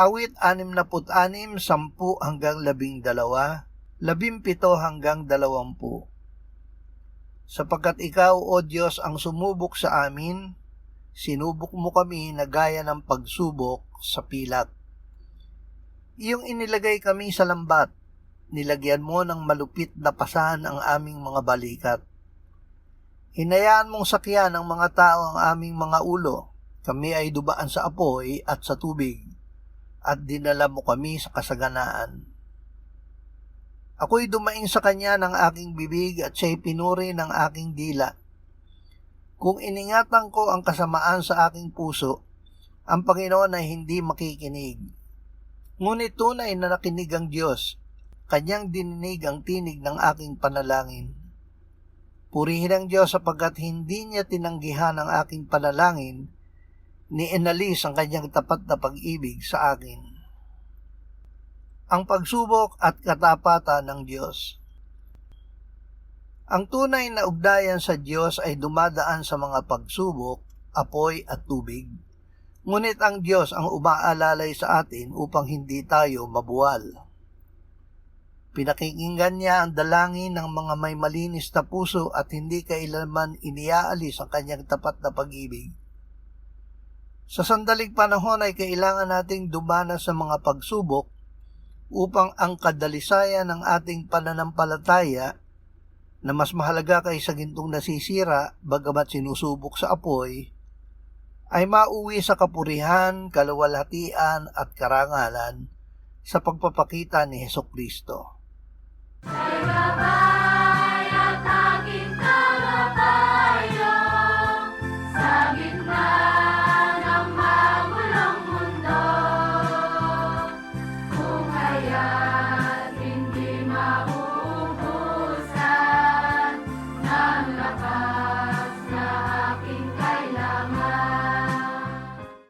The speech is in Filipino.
Awit 66, 10 hanggang 12, 17 hanggang 20. Sapagkat ikaw, O Diyos, ang sumubok sa amin, sinubok mo kami na gaya ng pagsubok sa pilak. Iyong inilagay kami sa lambat, nilagyan mo ng malupit na pasahan ang aming mga balikat. Hinayaan mong sakyan ng mga tao ang aming mga ulo, kami ay dubaan sa apoy at sa tubig, at dinala mo kami sa kasaganaan. Ako'y dumaing sa kanya ng aking bibig at siya'y pinuri ng aking dila. Kung iningatan ko ang kasamaan sa aking puso, ang Panginoon ay hindi makikinig. Ngunit tunay na nakinig ang Diyos, kanyang dininig ang tinig ng aking panalangin. Purihin ang Diyos sapagkat hindi niya tinanggihan ang aking panalangin, ni inalis ang kanyang tapat na pag-ibig sa akin. Ang pagsubok at katapatan ng Diyos. Ang tunay na ugnayan sa Diyos ay dumadaan sa mga pagsubok, apoy at tubig. Ngunit ang Diyos ang umaalalay sa atin upang hindi tayo mabuwal. Pinakikinggan niya ang dalangin ng mga may malinis na puso at hindi kailanman iniaalis ang kanyang tapat na pag-ibig. Sa sandaling panahon ay kailangan nating dumanas sa mga pagsubok upang ang kadalisayan ng ating pananampalataya na mas mahalaga kaysa gintong nasisira bagamat sinusubok sa apoy, ay mauwi sa kapurihan, kaluwalhatian at karangalan sa pagpapakita ni Hesukristo. Sa'y gabay at aking tagapayo sa gitna ng magulong mundo. Kung kaya